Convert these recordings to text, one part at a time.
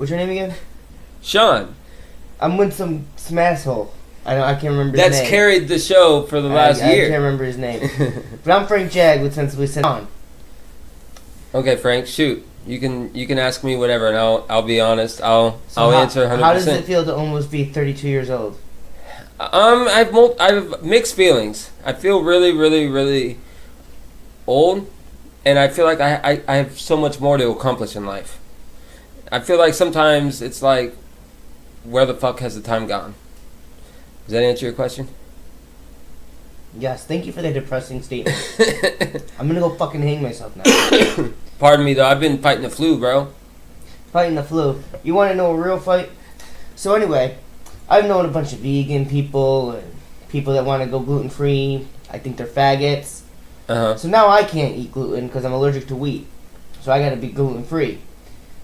What's your name again? Sean. I'm with some asshole. I can't remember his name. That's carried the show for the last year. I can't remember his name. But I'm Frank Jag with Sensibly Sean. Okay, Frank, shoot. You can ask me whatever, and I'll be honest. I'll answer 100%. How does it feel to almost be 32 years old? I've mixed feelings. I feel really, really, really old, and I feel like I have so much more to accomplish in life. I feel like sometimes it's like, where the fuck has the time gone? Does that answer your question? Yes, thank you for that depressing statement. I'm gonna go fucking hang myself now. Pardon me, though. I've been fighting the flu, bro. Fighting the flu. You want to know a real fight? So anyway, I've known a bunch of vegan people and people that want to go gluten-free. I think they're faggots. Uh-huh. So now I can't eat gluten because I'm allergic to wheat. So I gotta be gluten-free.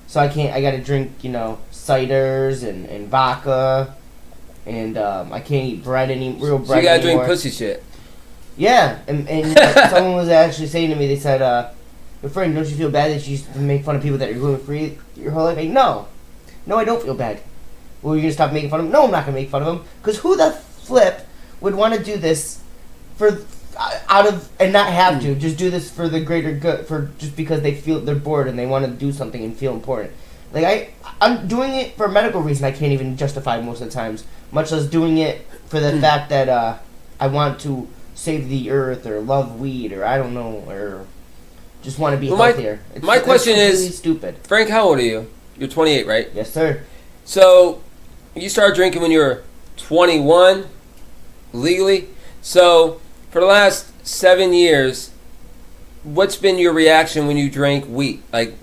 So I gotta drink, ciders and vodka. And I can't eat bread real bread So you gotta anymore. drink pussy shit. Yeah, and someone was actually saying to me, they said, "Your friend, don't you feel bad that you used to make fun of people that are gluten-free your whole life?" No, I don't feel bad. Well, you're gonna stop making fun of them? No, I'm not gonna make fun of them. Because who the flip would want to do this and not have to just do this for the greater good, just because they're bored and they want to do something and feel important? Like I'm doing it for a medical reason. I can't even justify most of the times, much less doing it for the fact that I want to save the earth or love weed or I don't know or just want to be healthier. My question is stupid. Frank, how old are you? You're 28, right? Yes, sir. So you started drinking when you were 21 legally. So for the last 7 years, what's been your reaction when you drink wheat, like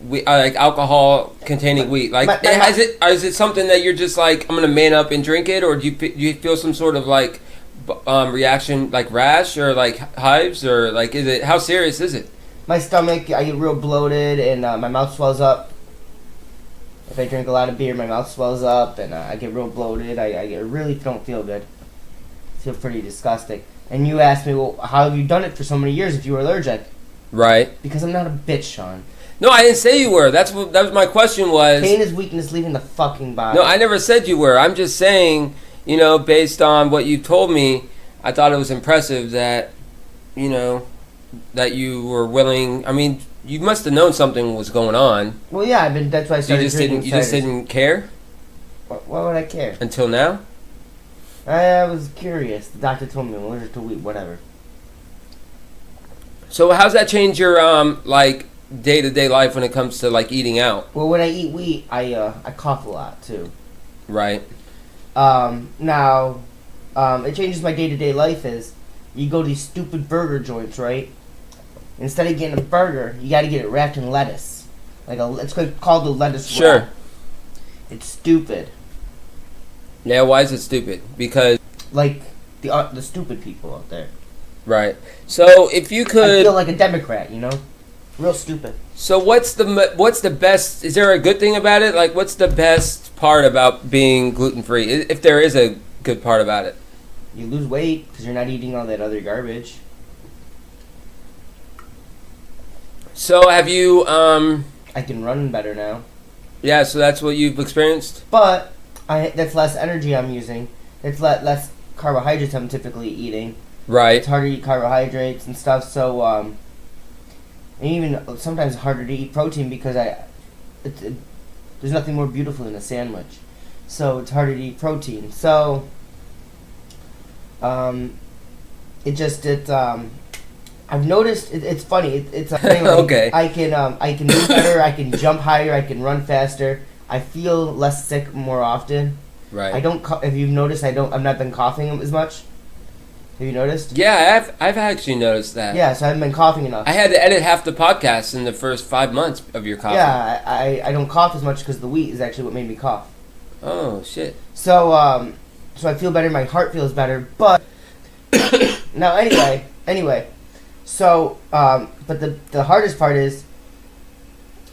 alcohol containing wheat? Like, is it something that you're just like, I'm gonna man up and drink it, or do you feel some sort of like reaction, like rash or like hives, or like how serious is it? My stomach, I get real bloated and my mouth swells up. If I drink a lot of beer, my mouth swells up and I get real bloated. I really don't feel good. I feel pretty disgusting. And you asked me, well, how have you done it for so many years if you were allergic? Right. Because I'm not a bitch, Sean. No, I didn't say you were. That was my question was. Pain is weakness leaving the fucking body. No, I never said you were. I'm just saying, based on what you told me, I thought it was impressive that, that you were willing. I mean, you must have known something was going on. Well, yeah, that's why I started drinking ciders. You just didn't care? Why would I care? Until now? I was curious. The doctor told me I'm allergic to wheat, whatever. So how's that change your day-to-day life when it comes to like eating out? Well, when I eat wheat, I cough a lot too. Right. Now, it changes my day-to-day life is you go to these stupid burger joints, right? Instead of getting a burger, you got to get it wrapped in lettuce. It's called the lettuce wrap. Sure. It's stupid. Yeah, why is it stupid? Because like the stupid people out there. Right. So if you could, I feel like a Democrat, real stupid. So what's the best? Is there a good thing about it? Like, what's the best part about being gluten-free? If there is a good part about it, you lose weight because you're not eating all that other garbage. So have you? I can run better now. Yeah. So that's what you've experienced. But that's less energy I'm using. It's less carbohydrates I'm typically eating. Right. It's harder to eat carbohydrates and stuff. So and even sometimes harder to eat protein because there's nothing more beautiful than a sandwich. So it's harder to eat protein. So I've noticed it's funny. It's okay. I can move better. I can jump higher. I can run faster. I feel less sick more often. Right. I don't. If you've noticed, I've not been coughing as much. Have you noticed? Yeah, I've actually noticed that. Yeah, so I haven't been coughing enough. I had to edit half the podcast in the first 5 months of your coughing. Yeah, I don't cough as much because the wheat is actually what made me cough. Oh shit. So so I feel better. My heart feels better. But now anyway. So but the hardest part is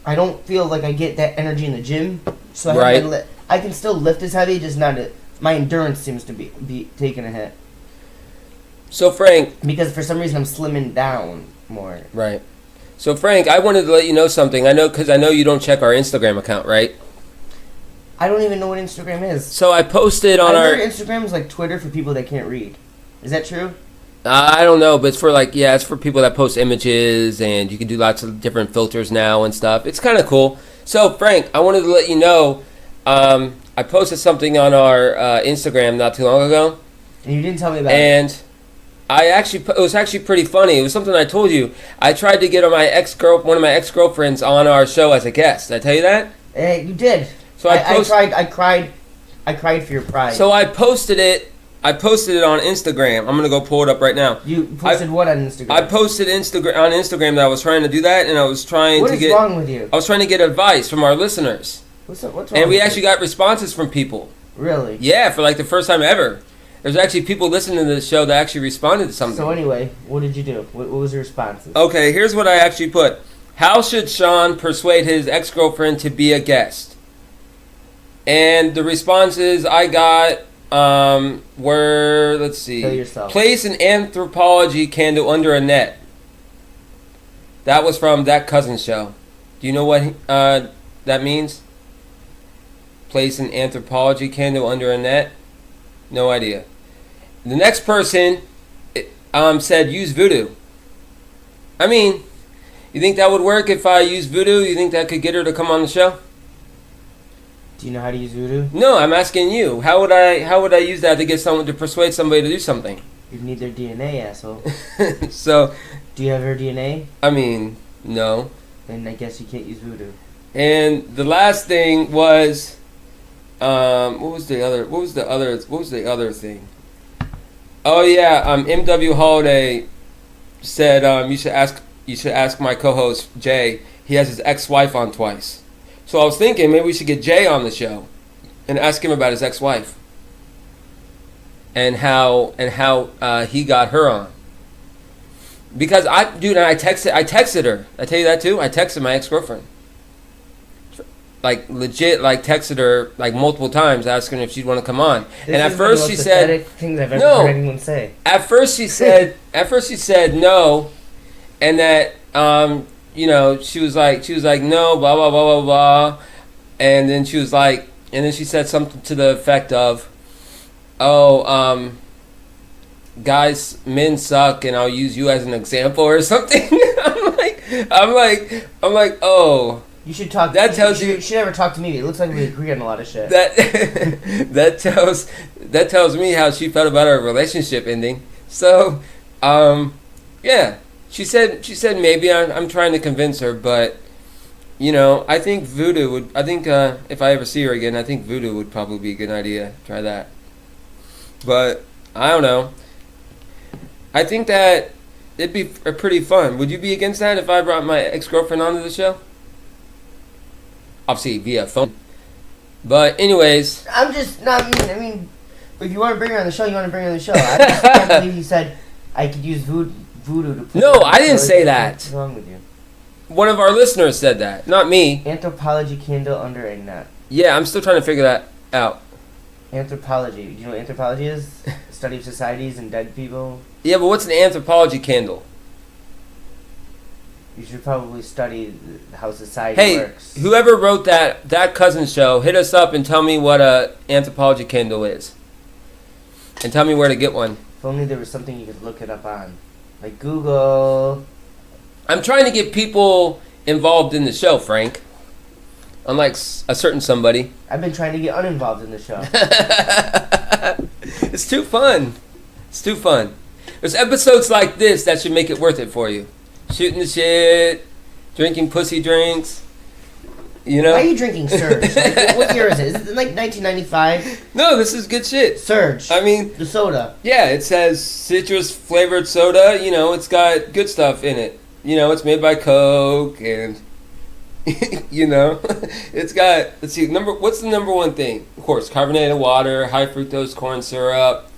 I don't feel like I get that energy in the gym. So I can still lift as heavy, just not my endurance seems to be taking a hit. So Frank, because for some reason I'm slimming down more. Right. So Frank, I wanted to let you know something. I know you don't check our Instagram account, right? I don't even know what Instagram is. So I posted on I our. heard Instagram is like Twitter for people that can't read. Is that true? I don't know, but it's for like, yeah, it's for people that post images, and you can do lots of different filters now and stuff. It's kind of cool. So Frank, I wanted to let you know, I posted something on our Instagram not too long ago, And you didn't tell me about it. and it was actually pretty funny. It was something I told you. I tried to get one of my ex-girlfriends on our show as a guest. Did I tell you that? You did. So I cried for your pride. So I posted it. I posted it on Instagram. I'm gonna go pull it up right now. You posted what on Instagram? I posted on Instagram that I was trying to do that, and I was trying What to is get. wrong with you? I was trying to get advice from our listeners, What's wrong? and we with actually you? got responses from people. Really? Yeah, for like the first time ever. There's actually people listening to this show that actually responded to something. So anyway, what did you do? What was your response? Okay, here's what I actually put. How should Sean persuade his ex-girlfriend to be a guest? And the responses I got were, let's see. Kill yourself. Place an anthropology candle under a net. That was from That Cousin Show. Do you know what that means? Place an anthropology candle under a net? No idea. The next person said use Voodoo. I mean, you think that would work if I use Voodoo? You think that could get her to come on the show? Do you know how to use Voodoo? No, I'm asking you. How would I use that to get someone to persuade somebody to do something? You'd need their DNA, asshole. So, Do you have her DNA? I mean, no. Then I guess you can't use Voodoo. And the last thing was, what was the other thing? Oh yeah, MW Holiday said you should ask my co-host Jay. He has his ex-wife on twice. So I was thinking maybe we should get Jay on the show and ask him about his ex-wife and how he got her on. Because I texted her. I tell you that too. I texted my ex-girlfriend. Like legit, like texted her like multiple times, asking if she'd want to come on. This and at is first the she most said pathetic things I've ever no. heard anyone say. At first she said no, and that she was like no, blah blah blah blah blah, and then she said something to the effect of, guys, men suck, and I'll use you as an example or something. I'm like, oh. You should talk. That tells you. You should never talk to me. It looks like we agree on a lot of shit. That tells me how she felt about our relationship ending. So, yeah, she said maybe I'm trying to convince her, but I think Voodoo would. I think if I ever see her again, I think Voodoo would probably be a good idea. Try that. But I don't know. I think that it'd be pretty fun. Would you be against that if I brought my ex-girlfriend onto the show? Obviously via phone. But anyways, I'm just not. I mean, if you want to bring her on the show, you want to bring her on the show. I just can't believe you said I could use Voodoo to. Put no, I didn't say that. What's wrong with you? One of our listeners said that, not me. Anthropology candle under a net. Yeah, I'm still trying to figure that out. Anthropology. Do you know what anthropology is? Study of societies and dead people. Yeah, but what's an anthropology candle? You should probably study how society works. Hey, whoever wrote that cousin show, hit us up and tell me what a anthropology candle is, and tell me where to get one. If only there was something you could look it up on, like Google. I'm trying to get people involved in the show, Frank. Unlike a certain somebody. I've been trying to get uninvolved in the show. It's too fun. It's too fun. There's episodes like this that should make it worth it for you. Shooting the shit, drinking pussy drinks, Why are you drinking Surge? Like, what year is it? Is it like 1995? No, this is good shit. Surge. I mean, the soda. Yeah, it says citrus flavored soda. It's got good stuff in it. It's made by Coke and it's got, let's see, what's the number one thing? Of course, carbonated water, high fructose corn syrup,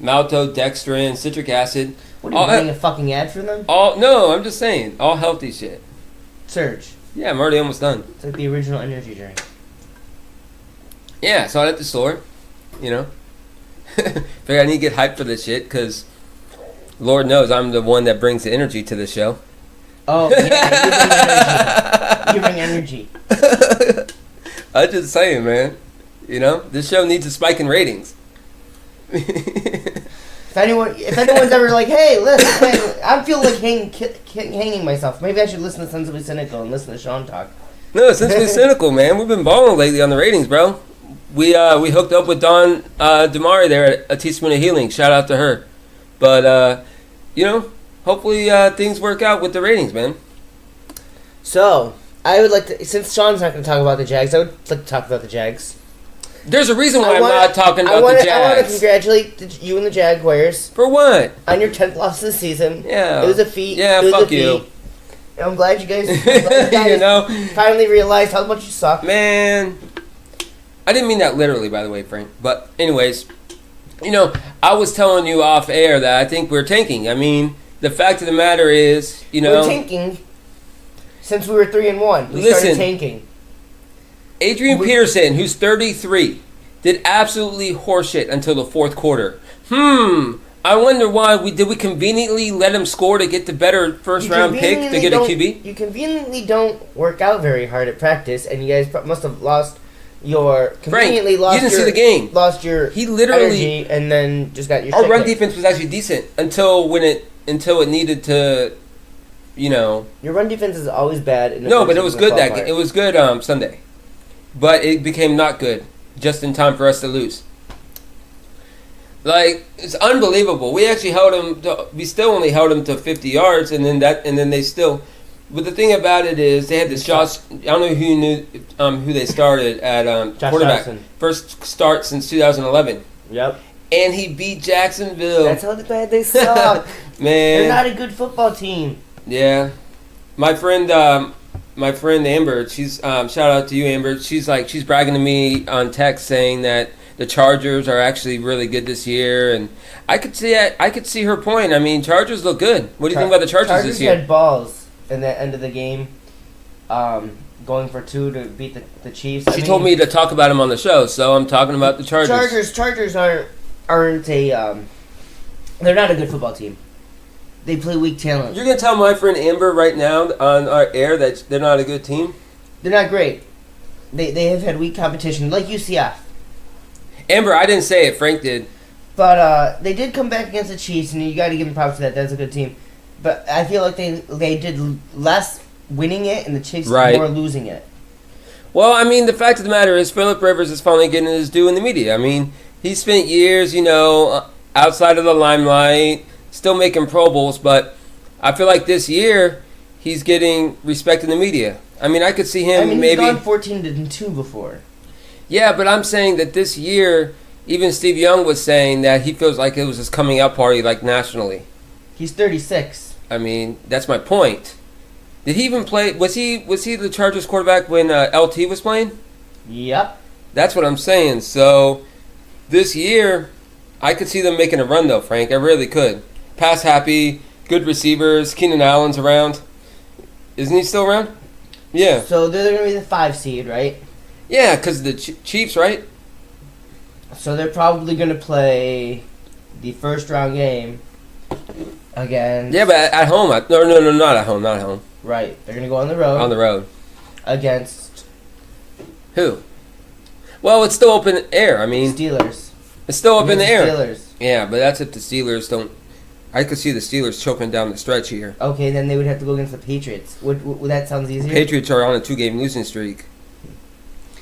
maltodextrin, citric acid. What are you running a fucking ad for them? No, I'm just saying, all healthy shit. Surge. Yeah, I'm already almost done. It's like the original energy drink. Yeah, saw it at the store. Figure I need to get hyped for this shit because Lord knows I'm the one that brings the energy to the show. Oh, yeah, you bring energy. I'm just saying, man. You know, this show needs a spike in ratings. If anyone's ever like, hey, listen, hey, I feel like hanging myself. Maybe I should listen to Sensibly Cynical and listen to Sean talk. No, Sensibly Cynical, man. We've been balling lately on the ratings, bro. We hooked up with Dawn Damari there at A Teaspoon of Healing. Shout out to her. But, hopefully things work out with the ratings, man. So, I would like to, since Sean's not going to talk about the Jags, I would like to talk about the Jags. There's a reason why I'm not talking about the Jags. I want to congratulate you and the Jaguars. For what? On your 10th loss of the season. Yeah. It was a feat. Yeah, fuck you. I'm glad you guys, finally realized how much you suck. Man, I didn't mean that literally, by the way, Frank. But anyways, I was telling you off air that I think we're tanking. I mean, the fact of the matter is, we're tanking since we were 3-1. We started tanking. Adrian Peterson, who's 33, did absolutely horseshit until the fourth quarter. I wonder why we conveniently let him score to get the better first round pick to get a QB? You conveniently don't work out very hard at practice, and you guys must have lost your you didn't see the game. Lost your energy, and then just got your. Our run defense was actually decent until it needed to, Your run defense is always bad. But it was good it was good Sunday, but it became not good just in time for us to lose. Like, it's unbelievable. We actually we still only held him to 50 yards, and then they still. But the thing about it is, they had this Josh. I don't know who knew who they started at quarterback. Johnson. First start since 2011. Yep. And he beat Jacksonville. That's how bad they suck. Man, they're not a good football team. Yeah, my friend Amber. She's shout out to you, Amber. She's bragging to me on text saying that the Chargers are actually really good this year, and I could see her point. I mean, Chargers look good. What do you think about the Chargers this year? Chargers had balls in the end of the game, going for 2 to beat the Chiefs. She told me to talk about them on the show, so I'm talking about the Chargers. Chargers aren't a they're not a good football team. They play weak talent. You're gonna tell my friend Amber right now on our air that they're not a good team? They're not great. They have had weak competition, like UCF. Amber, I didn't say it. Frank did. But they did come back against the Chiefs, and you got to give them props for that. That's a good team. But I feel like they did less winning it, and the Chiefs did more losing it. Well, I mean, the fact of the matter is Phillip Rivers is finally getting his due in the media. I mean, he spent years, outside of the limelight, still making Pro Bowls, but I feel like this year he's getting respect in the media. I mean, I could see him maybe. He's gone 14-2 before. Yeah, but I'm saying that this year, even Steve Young was saying that he feels like it was his coming out party, like nationally. He's 36. I mean, that's my point. Did he even play? Was he the Chargers quarterback when LT was playing? Yep. That's what I'm saying. So this year, I could see them making a run, though, Frank. I really could. Pass happy, good receivers. Keenan Allen's around. Isn't he still around? Yeah. So they're going to be the 5 seed, right? Yeah, because the Chiefs, right? So they're probably going to play the first round game against... Yeah, but at home. No, not at home. Not at home. Right. They're going to go on the road. On the road. Against... Who? Well, it's still open air. I mean... Steelers. It's still up in the air. Steelers. Yeah, but that's if the Steelers don't... I could see the Steelers choking down the stretch here. Okay, then they would have to go against the Patriots. Would that sound easier? The Patriots are on a 2-game losing streak.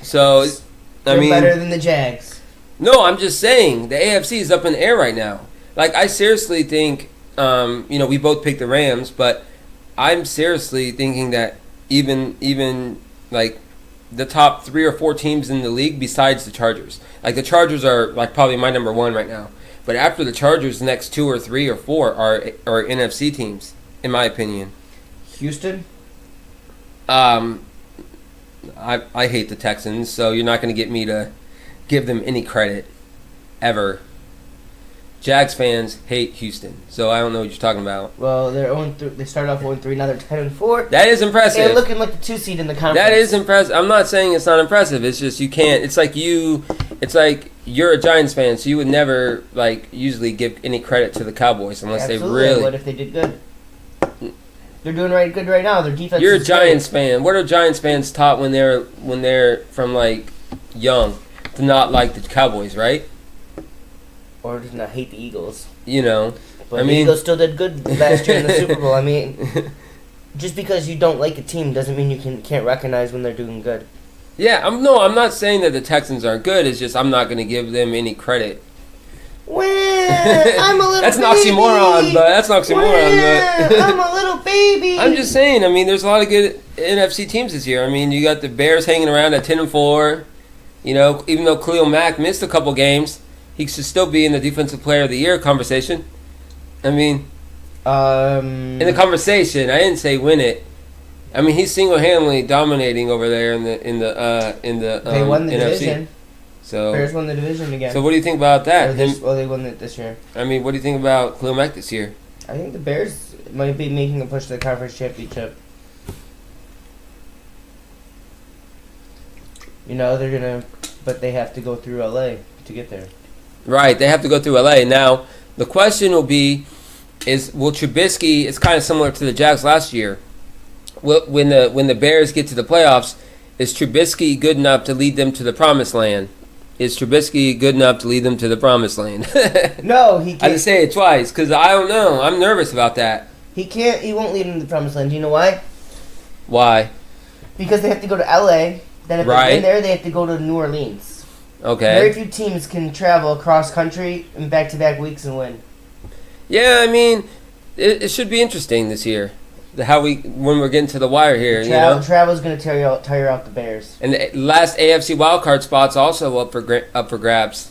So, they're better than the Jags. No, I'm just saying the AFC is up in the air right now. Like, I seriously think, we both picked the Rams, but I'm seriously thinking that even like the top 3 or 4 teams in the league besides the Chargers, like the Chargers are like probably my number 1 right now. But after the Chargers, the next 2 or 3 or 4 are NFC teams, in my opinion. Houston. I hate the Texans, so you're not going to get me to give them any credit, ever. Jags fans hate Houston, so I don't know what you're talking about. Well, they started off 0-3, now they're 10-4. That is impressive. They're looking like the 2 seed in the conference. That is impressive. I'm not saying it's not impressive. It's just you can't. It's like you're a Giants fan, so you would never usually give any credit to the Cowboys unless they really. What if they did good? They're doing good right now. Their defense. You're a Giants fan. What are Giants fans taught when they're from young? to not like the Cowboys, right? Or to not hate the Eagles. You know, But the Eagles still did good last year in the Super Bowl. I mean, just because you don't like a team doesn't mean you can't recognize when they're doing good. Yeah, I'm not saying that the Texans aren't good. It's just I'm not going to give them any credit. Well, I'm a little that's baby. Oxymoron, but that's an oxymoron. Well, I'm a little baby. I'm just saying. I mean, there's a lot of good NFC teams this year. I mean, you got the Bears hanging around at 10-4. You know, even though Khalil Mack missed a couple games, he should still be in the Defensive Player of the Year conversation. I mean, in the conversation, I didn't say win it. I mean, he's single-handedly dominating over there in the they won the NFC. division. So Bears won the division again. So what do you think about that? They won it this year. I mean, what do you think about Khalil Mack this year? I think the Bears might be making a push to the conference championship. You know, but they have to go through LA to get there. Right, they have to go through LA. Now, the question will be, will Trubisky, it's kind of similar to the Jags last year, when the Bears get to the playoffs, is Trubisky good enough to lead them to the promised land? Is Trubisky good enough to lead them to the promised land? No, he can't. I had to say it twice because I don't know. I'm nervous about that. He can't. He won't lead them to the promised land. Do you know why? Why? Because they have to go to LA. Then if they're in there, they have to go to New Orleans. Okay. Very few teams can travel across country in back-to-back weeks and win. Yeah, I mean, it should be interesting this year. When we're getting to the wire here, Travel's going to tire out the Bears. And the last AFC wildcard spot's also up for grabs.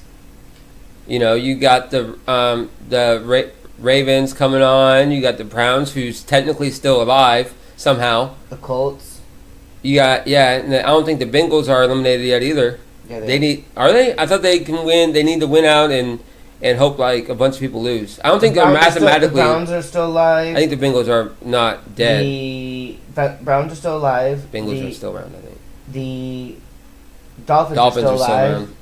You know, you got the Ravens coming on. You got the Browns, who's technically still alive somehow. The Colts. You got and I don't think the Bengals are eliminated yet either. Yeah, Are they? I thought they can win. They need to win out and hope like a bunch of people lose. I don't think they're mathematically. The Browns are still alive. I think the Bengals are not dead. The Browns are still alive. Bengals are still around, I think. The Dolphins are still around.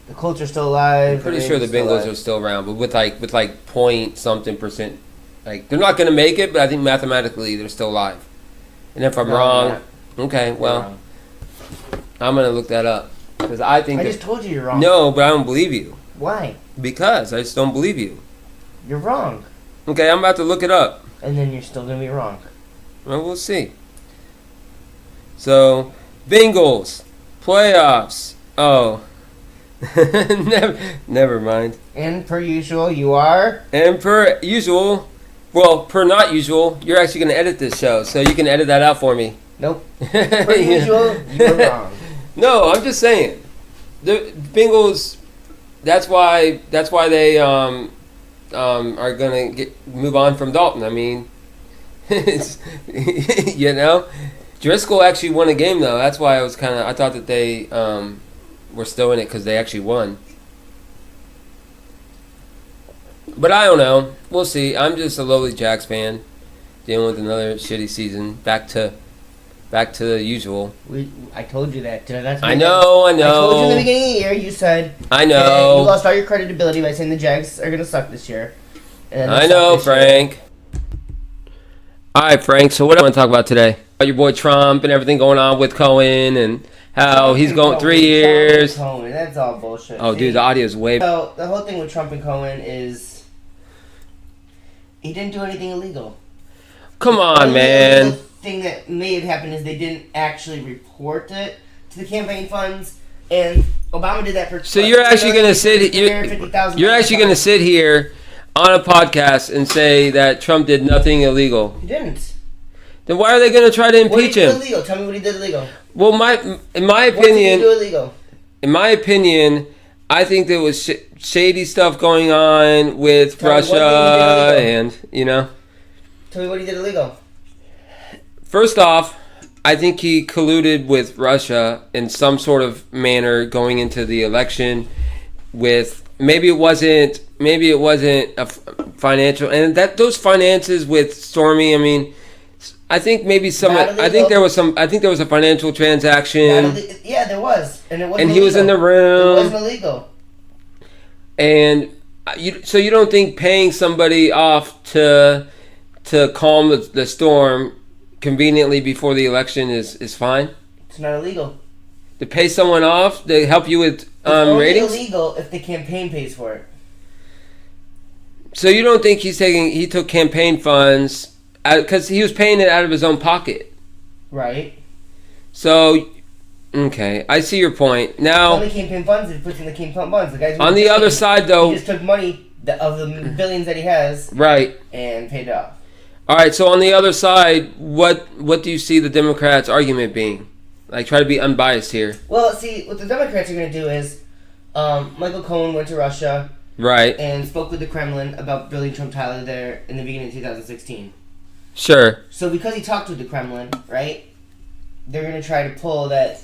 The Colts are still alive. I'm pretty sure the Bengals are still around, but with like point something percent. Like they're not going to make it, but I think mathematically they're still alive. And if I'm wrong, okay, well, I'm going to look that up because I think I just told you you're wrong. No, but I don't believe you. Why? Because I just don't believe you. You're wrong. Okay, I'm about to look it up. And then you're still going to be wrong. Well, we'll see. So, Bengals, playoffs. Oh. Never mind. And per usual, you are? And per usual, well, per not usual, you're actually going to edit this show, so you can edit that out for me. Nope. Per usual, you're wrong. No, I'm just saying. The Bengals... That's why they are gonna move on from Dalton. I mean, it's, Driscoll actually won a game though. That's why I thought that they were still in it because they actually won. But I don't know. We'll see. I'm just a lowly Jags fan dealing with another shitty season. Back to the usual. I told you that. I know. I told you in the beginning of the year. You said I know. You lost all your credibility by saying the Jags are gonna suck this year. I know, Frank. All right, Frank. So what do I want to talk about today? About your boy Trump and everything going on with Cohen and how he's going 3 years. Cohen, that's all bullshit. Oh, dude, the audio is way. So the whole thing with Trump and Cohen is he didn't do anything illegal. Come on, man. Thing that may have happened is they didn't actually report it to the campaign funds, and Obama did that for. So you're actually going to sit. You're actually going to sit here on a podcast and say that Trump did nothing illegal. He didn't. Then why are they going to try to impeach him? What did he do illegal? Tell me what he did illegal. Well, in my opinion, what did he do illegal? In my opinion, I think there was shady stuff going on with Russia, and Tell me what he did illegal. First off, I think he colluded with Russia in some sort of manner going into the election with maybe it wasn't a financial and those finances with Stormy. I mean, I think maybe I think there was a financial transaction. Yeah, there was, and it wasn't. And he was in the room. It wasn't illegal. And so you don't think paying somebody off to calm the storm conveniently before the election is fine? It's not illegal. To pay someone off to help you with It's only ratings? illegal if the campaign pays for it. So you don't think he took campaign funds because he was paying it out of his own pocket? Right. So, okay, I see your point. Now, Only campaign funds, it puts in the campaign funds. The guy's on the other side, though, he just took money of the billions that he has, right? and paid it off. All right. So on the other side, what do you see the Democrats' argument being? Like, try to be unbiased here. Well, see, what the Democrats are going to do is, Michael Cohen went to Russia, right, and spoke with the Kremlin about building Trump Tower there in the beginning of 2016. Sure. So because he talked with the Kremlin, right, they're going to try to pull that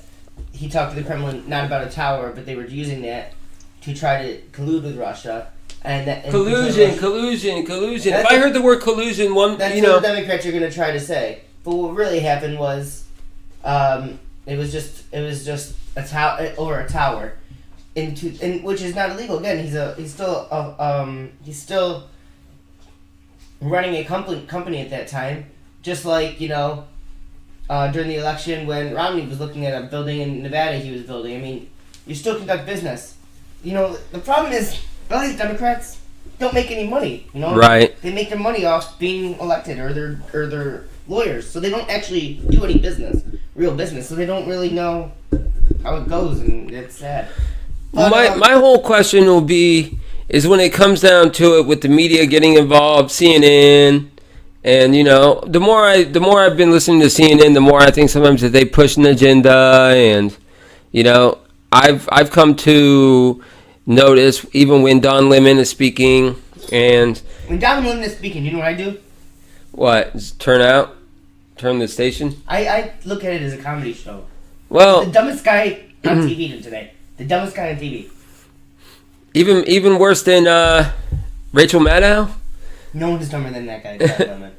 he talked to the Kremlin not about a tower, but they were using that to try to collude with Russia. And collusion. If I heard the word collusion, that's what the Democrats are going to try to say. But what really happened was, it was just a tower over a tower, which is not illegal. Again, he's still running a company at that time, just like during the election when Romney was looking at a building in Nevada he was building. I mean, you still conduct business. The problem is all these Democrats don't make any money. Right. They make their money off being elected or their lawyers, so they don't actually do any real business. So they don't really know how it goes, and it's sad. But, my whole question will be is when it comes down to it with the media getting involved, CNN, and the more I've been listening to CNN, the more I think sometimes that they push an agenda, and I've come to notice even when Don Lemon is speaking, and when Don Lemon is speaking, you know what I do? What? Just turn the station? I look at it as a comedy show. Well, the dumbest guy on TV today. The dumbest guy on TV. Even worse than Rachel Maddow? No one is dumber than that guy, Don Lemon.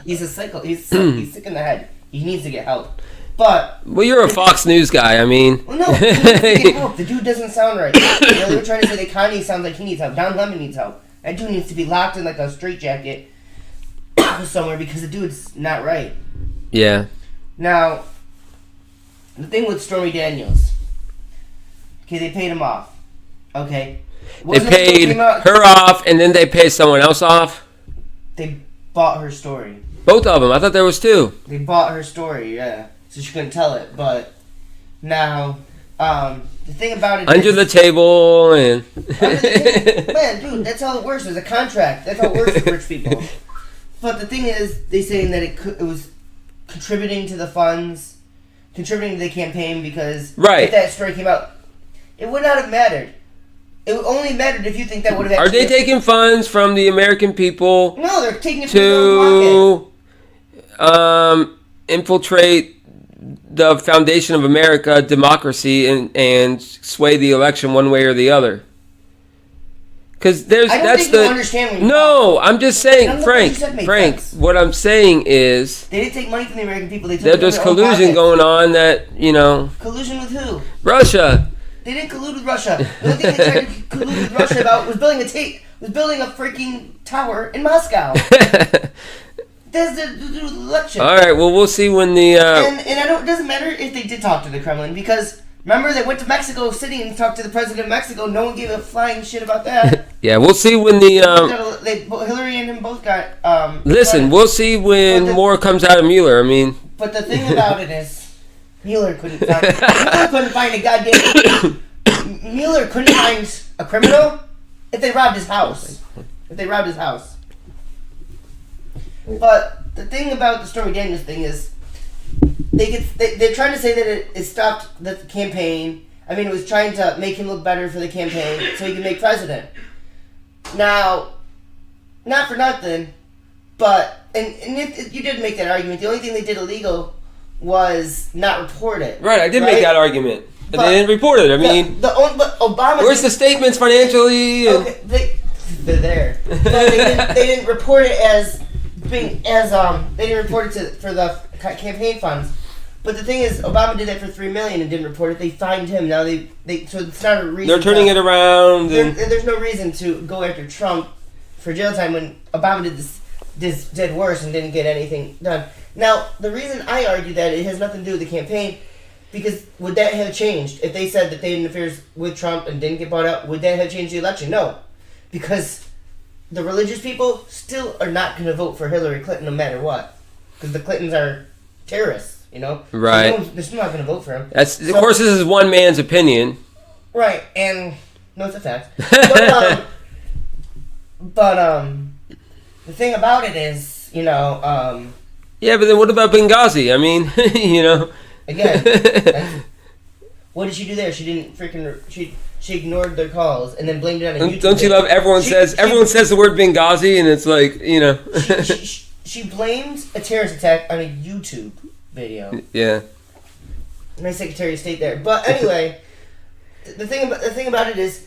He's a psycho. He's sick in the head. He needs to get help. But you're a Fox News guy. I mean, well, no, he needs to get help. The dude doesn't sound right. They were trying to say that Kanye sounds like he needs help. Don Lemon needs help. That dude needs to be locked in like a straitjacket somewhere because the dude's not right. Yeah. Now, the thing with Stormy Daniels. Okay, they paid him off. Okay. They paid her off, and then they paid someone else off? They bought her story. Both of them? I thought there was two. They bought her story, yeah. So she couldn't tell it. But now, the thing about it Under the table and... Man, dude, that's how it works. There's a contract. That's how it works with rich people. But the thing is, they're saying that it was contributing to the funds, contributing to the campaign because if that story came out, it would not have mattered. It only mattered if you think that would have actually... Are they taking funds from the American people? No, they're taking it from their own pocket. Infiltrate the foundation of America, democracy, and sway the election one way or the other. Because I don't think you understand what you're No, I'm just saying, Frank, sense. what I'm saying is... They didn't take money from the American people. They took it from there's their own collusion pockets. going on that, Collusion with who? Russia. They didn't collude with Russia. The only thing they tried to collude with Russia about was building a freaking tower in Moscow. That's the election. All right, well, we'll see when the... And it doesn't matter if they did talk to the Kremlin, because remember they went to Mexico City and talked to the president of Mexico. No one gave a flying shit about that. Yeah, we'll see when the... Hillary and him both got... Listen, we'll see when more comes out of Mueller. I mean... But the thing about it is... Mueller couldn't find a goddamn... Mueller couldn't find a criminal if they robbed his house. But the thing about the Stormy Daniels thing is they're trying to say that it stopped the campaign. I mean, it was trying to make him look better for the campaign so he could make president. Now, not for nothing, but... And you did make that argument. The only thing they did illegal was not report it. Right, I did make that argument. But they didn't report it. I mean... But Obama... Where's the statements financially? Okay, they're there. But they didn't report it as... they didn't report it for the campaign funds. But the thing is, Obama did that for $3 million and didn't report it. They fined him. Now so it's not a reason. They're turning it around. There's no reason to go after Trump for jail time when Obama did worse and didn't get anything done. Now the reason I argue that it has nothing to do with the campaign, Because would that have changed if they said that they interfered with Trump and didn't get bought out? Would that have changed the election? No, because the religious people still are not going to vote for Hillary Clinton no matter what, because the Clintons are terrorists, you know. Right. So they're still not going to vote for him. Of course, this is one man's opinion. Right, and no, it's a fact. The thing about it is, you know. Yeah, but then what about Benghazi? I mean, you know. Again, what did she do there? She didn't freaking. She ignored their calls and then blamed it on a YouTube. Don't you love everyone says the word Benghazi and it's like, you know. she blamed a terrorist attack on a YouTube video. Yeah. Nice Secretary of State there, but anyway, the thing about it is,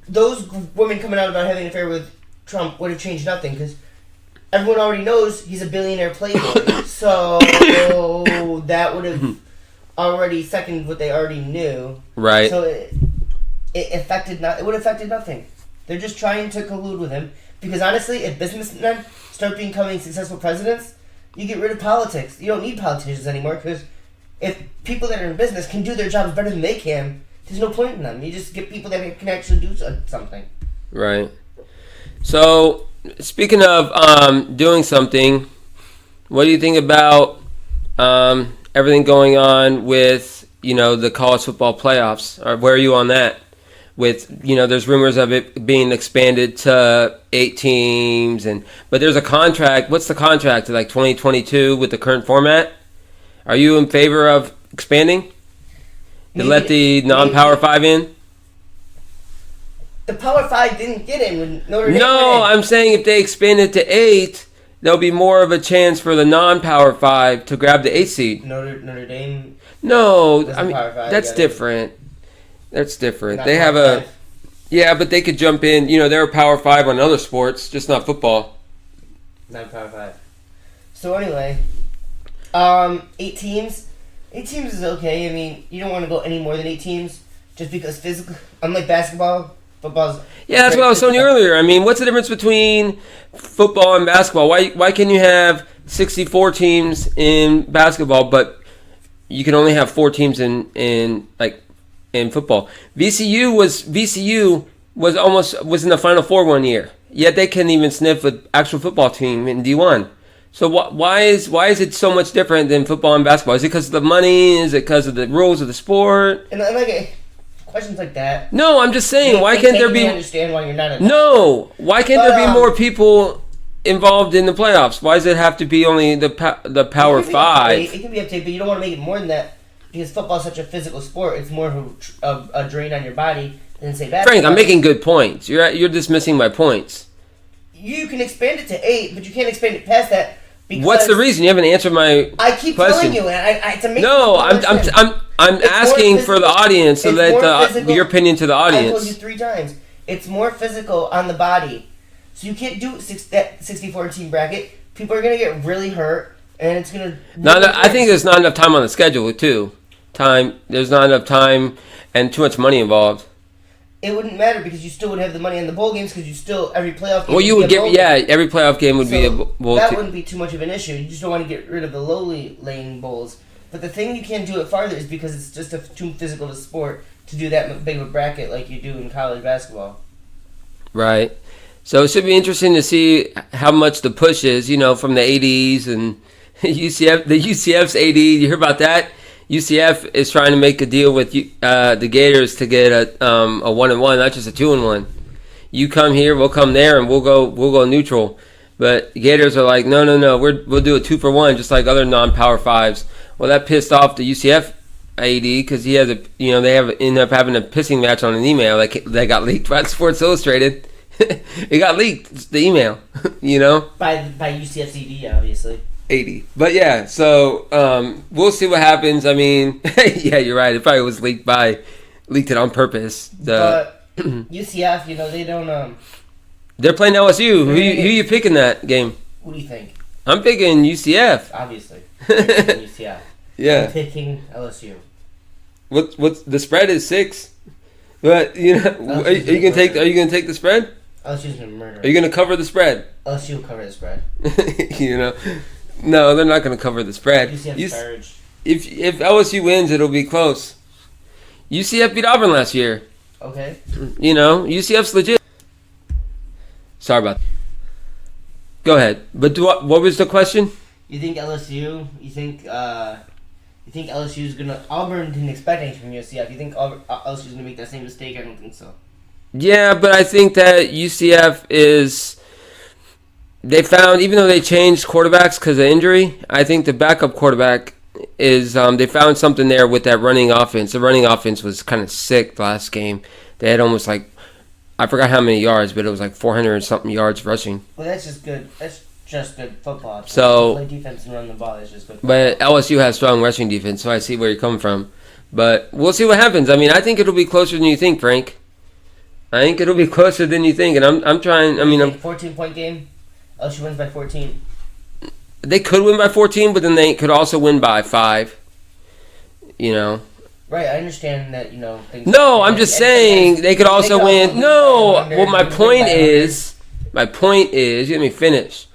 those women coming out about having an affair with Trump would have changed nothing because everyone already knows he's a billionaire playboy. So that would have already seconded what they already knew. Right. So it would have affected nothing. They're just trying to collude with him because honestly, if businessmen start becoming successful presidents, you get rid of politics. You don't need politicians anymore because if people that are in business can do their jobs better than they can, there's no point in them. You just get people that can actually do something. Right. So, speaking of doing something, what do you think about everything going on with, you know, the college football playoffs? Or where are you on that? With, you know, there's rumors of it being expanded to 8 teams, but there's a contract. What's the contract? Like 2022 with the current format? Are you in favor of expanding? To let the non-Power 5 in? The Power 5 didn't get in when Notre Dame No, went in. I'm saying if they expand it to 8, there'll be more of a chance for the non-Power 5 to grab the 8 seed. Notre Dame. No, I mean, Power 5 that's different. That's different. Not They have Power 5. Yeah, but they could jump in. You know, they're a Power 5 on other sports, just not football. Not Power 5. So anyway, 8 teams. 8 teams is okay. I mean, you don't want to go any more than 8 teams just because physical. Unlike basketball, football's. Yeah, that's what I was telling you earlier. I mean, what's the difference between football and basketball? Why can you have 64 teams in basketball, but you can only have 4 teams in football? VCU was in the Final Four one year. Yet they couldn't even sniff an actual football team in D1. So why is it so much different than football and basketball? Is it because of the money? Is it because of the rules of the sport? And like questions like that. No, I'm just saying. Why can't there be? I understand why you're not. No, why can't there be more people involved in the playoffs? Why does it have to be only the Power 5? It can be up to 8, but you don't want to make it more than that because football is such a physical sport. It's more of a drain on your body than say basketball. Frank, I'm making good points. You're dismissing my points. You can expand it to 8, but you can't expand it past that. What's the reason? You haven't answered my I keep question. telling you, and it's amazing. No, I'm asking for the audience to let your opinion to the audience. I told you 3 times. It's more physical on the body, so you can't do that 64 team bracket. People are gonna get really hurt, and it's gonna. I think there's not enough time on the schedule too. There's not enough time and too much money involved. It wouldn't matter because you still would have the money in the bowl games because you still every playoff game. Well, you would get every playoff game would be a bowl. That wouldn't be too much of an issue. You just don't want to get rid of the lowly laying bowls. But the thing you can't do it farther is because it's just too physical a sport to do that big of a bracket like you do in college basketball. Right. So it should be interesting to see how much the push is. You know, from the ADs and UCF. The UCF's AD. You hear about that? UCF is trying to make a deal with the Gators to get a 1-1, not just a 2-1. You come here, we'll come there, and we'll go neutral. But the Gators are like, no, we'll do a 2-for-1, just like other non-Power 5s. Well, that pissed off the UCF AD because he has they end up having a pissing match on an email that got leaked by Sports Illustrated. It got leaked, the email, by UCF's AD, obviously. 80. But yeah, so we'll see what happens. I mean, yeah, you're right. It probably was leaked it on purpose. But UCF, they don't. They're playing LSU. Who you picking that game? What do you think? I'm picking UCF. Obviously, I'm picking UCF. Yeah, I'm picking LSU. What's the spread is 6. But are you gonna take the spread? LSU's gonna murder. Are you gonna cover the spread? LSU will cover the spread. No, they're not going to cover the spread. UCF's if LSU wins, it'll be close. UCF beat Auburn last year. Okay. UCF's legit. Sorry about that. Go ahead. But what was the question? You think LSU? You think LSU's gonna? Auburn didn't expect anything from UCF. You think LSU's gonna make that same mistake? I don't think so. Yeah, but I think that UCF is. They found, even though they changed quarterbacks because of injury, I think the backup quarterback is. They found something there with that running offense. The running offense was kind of sick last game. They had almost like, I forgot how many yards, but it was like 400 and something yards rushing. Well, that's just good. That's just good football. So play defense and run the ball. That's just good football. But LSU has strong rushing defense, so I see where you're coming from. But we'll see what happens. I mean, I think it'll be closer than you think, Frank. I think it'll be closer than you think, and I'm trying. I mean, 14-point game. LSU wins by 14. They could win by 14, but then they could also win by 5. Right, I understand that. No, I'm just saying they could also win. No, well, my point is. Let me finish.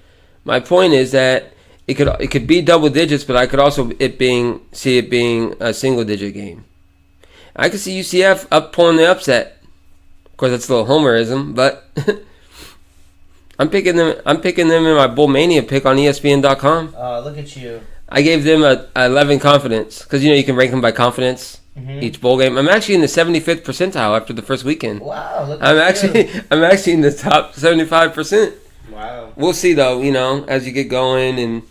My point is that it could be double digits, but I could also see it being a single digit game. I could see UCF pulling the upset. Of course, that's a little homerism, but I'm picking them in my Bull Mania pick on ESPN.com. Look at you. I gave them a 11 confidence because you can rank them by confidence each bowl game. I'm actually in the 75th percentile after the first weekend. Wow, look I'm at you. I'm actually in the top 75%. Wow. We'll see though, as you get going, and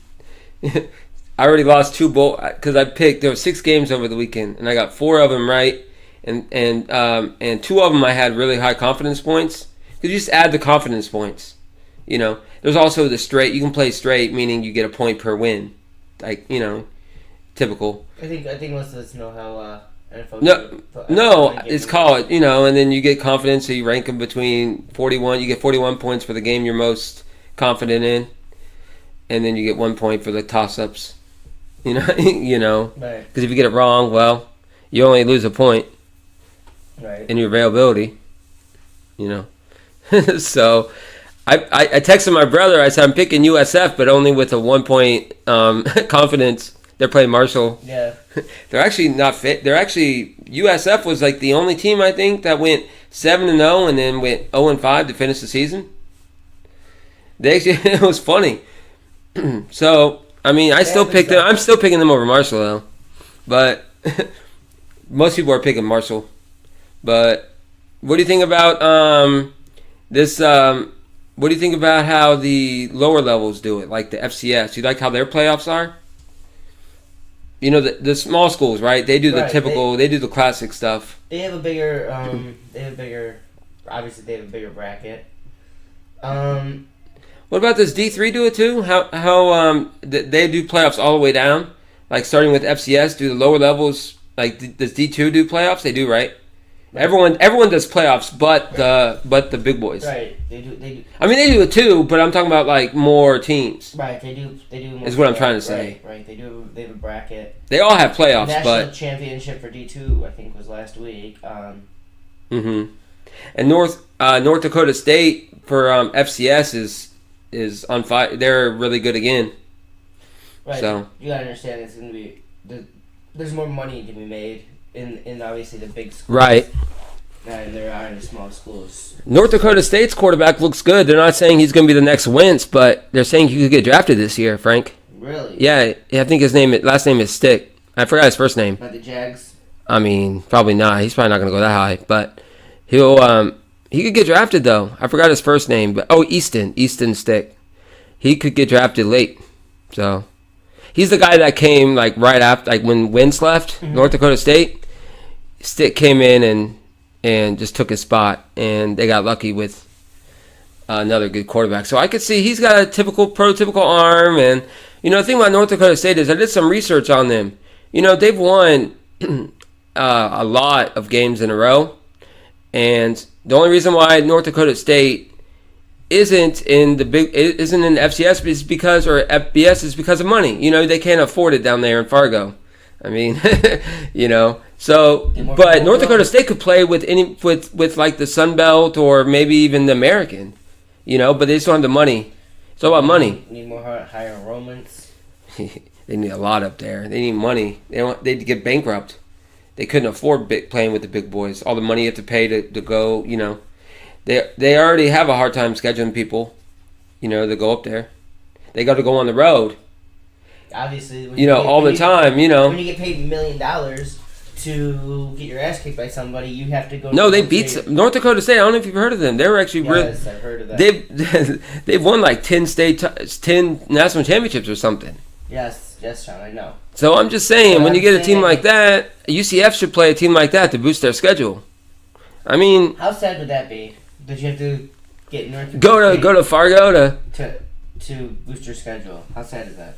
I already lost 2 bowl because there were 6 games over the weekend and I got 4 of them right, and 2 of them I had really high confidence points. Because you just add the confidence points. There's also the straight. You can play straight, meaning you get a point per win, typical. I think most of us know how NFL. No, it's called and then you get confidence. So you rank them between 41. You get 41 points for the game you're most confident in, and then you get 1 point for the toss-ups. Right. Because if you get it wrong, well, you only lose a point. Right. In your availability. So. I texted my brother. I said I'm picking USF, but only with a 1 point confidence. They're playing Marshall. Yeah. They're actually not fit. USF was like the only team I think that went 7-0 and then went 0-5 to finish the season. It was funny. So I mean, I still picked them. I'm still picking them over Marshall though, but most people are picking Marshall. But what do you think about this? What do you think about how the lower levels do it, like the FCS? You like how their playoffs are? The small schools, right? They do the typical. They do the classic stuff. They have a bigger. Obviously, they have a bigger bracket. What about this D3 do it too? How they do playoffs all the way down, like starting with FCS. Do the lower levels like does D2 do playoffs? They do, right? Right. Everyone does playoffs, but the big boys. Right, they do. I mean, they do it too, but I'm talking about like more teams. Right, they do. More is what I'm trying to say. Right. They do. They have a bracket. They all have playoffs, National championship for D2, I think, was last week. And North Dakota State for FCS is on fire. They're really good again. Right. So you gotta understand, it's gonna be there's more money to be made in obviously the big schools. Right. And there are in the small schools. North Dakota State's quarterback looks good. They're not saying he's going to be the next Wentz, but they're saying he could get drafted this year, Frank. Really? Yeah, I think his last name is Stick. I forgot his first name. Not the Jags? I mean, probably not. He's probably not going to go that high, but he could get drafted though. I forgot his first name, but Easton Stick. He could get drafted late. So, he's the guy that came like right after, like when Wentz left North Dakota State. Stick came in and just took his spot, and they got lucky with another good quarterback. So I could see he's got a prototypical arm, and the thing about North Dakota State is I did some research on them. They've won a lot of games in a row, and the only reason why North Dakota State isn't in FCS is because, or FBS is because of money. They can't afford it down there in Fargo. I mean, So, but North Dakota State could play with like the Sun Belt or maybe even the American, but they just don't have the money. It's all about money. Need more higher enrollments. They need a lot up there. They need money. They'd get bankrupt. They couldn't afford playing with the big boys. All the money you have to pay to go, They already have a hard time scheduling people, to go up there. They got to go on the road. Obviously. All the time, When you get paid $1 million to get your ass kicked by somebody, you have to go. No, they beat North Dakota State. I don't know if you've heard of them. They were actually Yes, I've heard of that. They've won like 10 national championships or something. Yes, Sean, I know. So I'm just saying, when you get a team like that, UCF should play a team like that to boost their schedule. I mean, how sad would that be? That you have to get North Dakota go to Fargo to boost your schedule. How sad is that?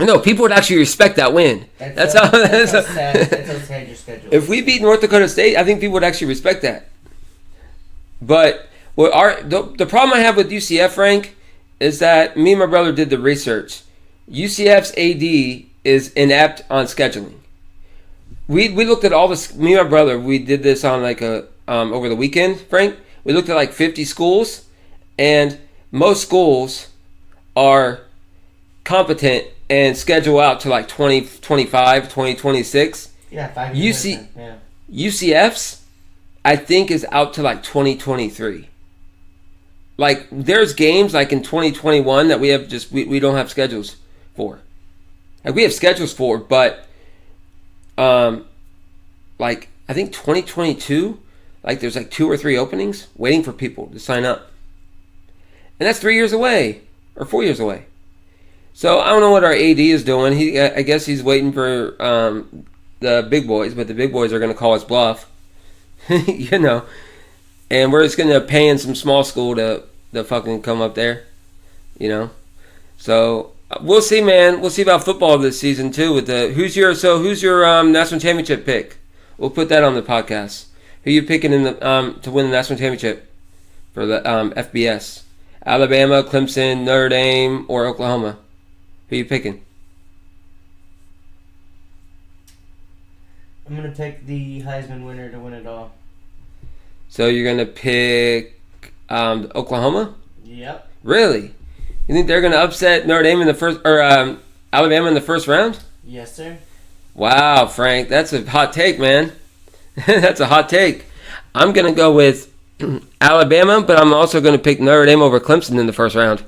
No, people would actually respect that win. That's how sad your schedule. If we beat North Dakota State, I think people would actually respect that. But the problem I have with UCF, Frank, is that me and my brother did the research. UCF's AD is inept on scheduling. We looked at all this. Me and my brother, we did this on over the weekend, Frank. We looked at like 50 schools, and most schools are competent and schedule out to like 2025, 2026. Yeah, 5 years. UCF's, I think, is out to like 2023. Like, there's games like in 2021 that we have we don't have schedules for. Like, we have schedules for, but like, I think 2022, like, there's like 2 or 3 openings waiting for people to sign up. And that's 3 years away or 4 years away. So I don't know what our AD is doing. I guess he's waiting for the big boys, but the big boys are going to call us bluff, And we're just going to pay in some small school to fucking come up there, So we'll see, man. We'll see about football this season too. With who's your national championship pick? We'll put that on the podcast. Who you picking in the to win the national championship for the FBS? Alabama, Clemson, Notre Dame, or Oklahoma? Who you picking? I'm going to pick the Heisman winner to win it all. So you're going to pick Oklahoma? Yep. Really? You think they're going to upset Notre Dame in the first, or Alabama in the first round? Yes, sir. Wow, Frank, that's a hot take, man. That's a hot take. I'm going to go with Alabama, but I'm also going to pick Notre Dame over Clemson in the first round.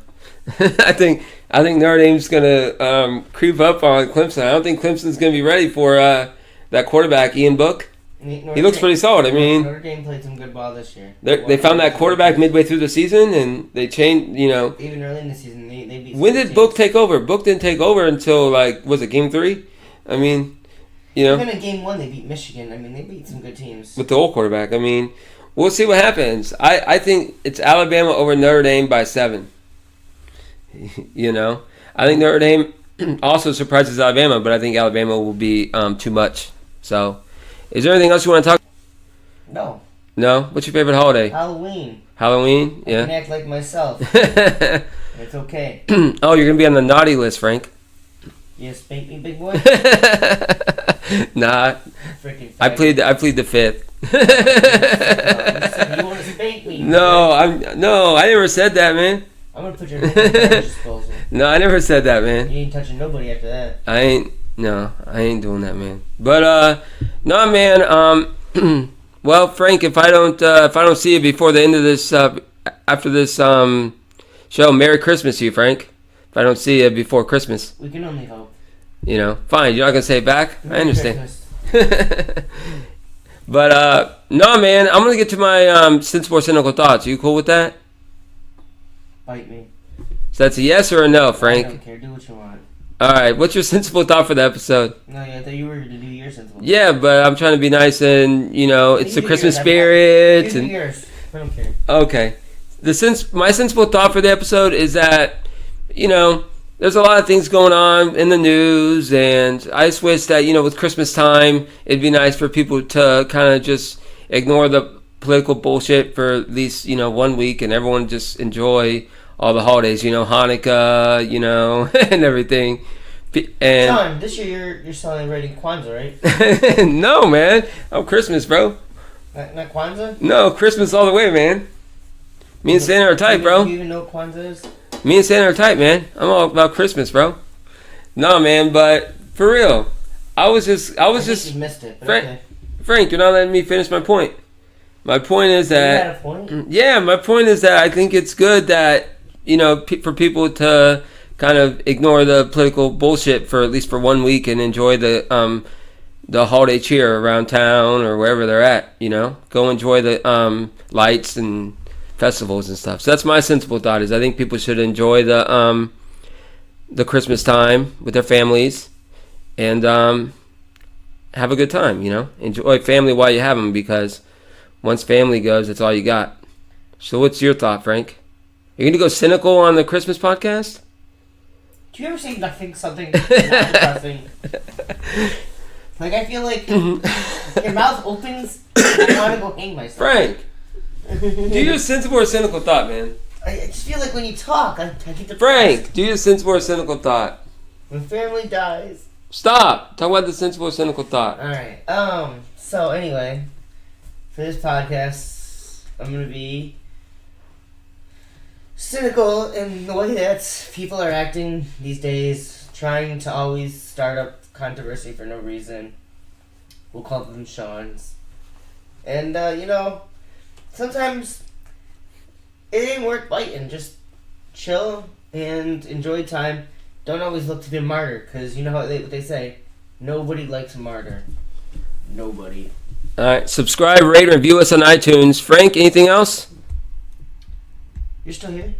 I think Notre Dame's going to creep up on Clemson. I don't think Clemson's going to be ready for that quarterback, Ian Book. He looks pretty solid. I mean, Notre Dame played some good ball this year. They found that quarterback midway through the season, and they changed. Even early in the season, they beat. When did Book take over? Book didn't take over until was it game 3? I mean, Even in game 1, they beat Michigan. I mean, they beat some good teams with the old quarterback. I mean, we'll see what happens. I think it's Alabama over Notre Dame by 7. I think Notre Dame also surprises Alabama, but I think Alabama will be too much. So, is there anything else you want to talk? No. No? What's your favorite holiday? Halloween. Halloween? Yeah. I can act like myself. It's okay. Oh, you're gonna be on the naughty list, Frank. You spank me, big boy? Nah. Freaking I plead the 5th. You want to spank me? No, I never said that, man. I'm gonna put your hand in garbage disposal. No, I never said that, man. You ain't touching nobody after that. I ain't doing that, man. But no, man. Well, Frank, if I don't see you before the end of this, after this show, Merry Christmas to you, Frank. If I don't see you before Christmas, we can only hope. Fine. You're not gonna say it back. Merry I understand. But no, man. I'm gonna get to my sensible, cynical thoughts. Are you cool with that? Bite me. So that's a yes or a no, Frank? I don't care. Do what you want. All right. What's your sensible thought for the episode? No, I thought you were going to do your sensible thought. Yeah, but I'm trying to be nice and, it's the Christmas spirit. You do yours. I don't care. Okay. My sensible thought for the episode is that, there's a lot of things going on in the news, and I just wish that, with Christmas time, it'd be nice for people to kind of just ignore the political bullshit for at least 1 week, and everyone just enjoy all the holidays, Hanukkah, and everything. And John, this year you're celebrating Kwanzaa, right? No, man, I'm Christmas, bro. Not Kwanzaa? No, Christmas all the way, man. Me and Santa are tight, bro. Do you even know what Kwanzaa is? Me and Santa are tight, man. I'm all about Christmas, bro. No, man, but for real, I was I just think you missed it. But Frank, okay. Frank, you're not letting me finish my point. My point is You that had a point? yeah, my point is that I think it's good that for people to kind of ignore the political bullshit for at least for 1 week and enjoy the holiday cheer around town or wherever they're at. Go enjoy the lights and festivals and stuff. So that's my sensible thought. Is I think people should enjoy the Christmas time with their families and have a good time. Enjoy family while you have them, because once family goes, that's all you got. So what's your thought, Frank? Are you going to go cynical on the Christmas podcast? Do you ever say nothing, something not depressing? Like, I feel like your mouth opens and I want to go hang myself. Frank, do your sensible or cynical thought, man. I just feel like when you talk, I get depressed. Frank, do your sensible or cynical thought. When family dies. Stop. Talk about the sensible or cynical thought. Alright, so anyway, for this podcast, I'm going to be cynical in the way that people are acting these days, trying to always start up controversy for no reason. We'll call them Sean's. And, sometimes it ain't worth fighting. Just chill and enjoy time. Don't always look to be a martyr, because you know what they say. Nobody likes a martyr. Nobody. Alright, subscribe, rate, and review us on iTunes. Frank, anything else? You're still here?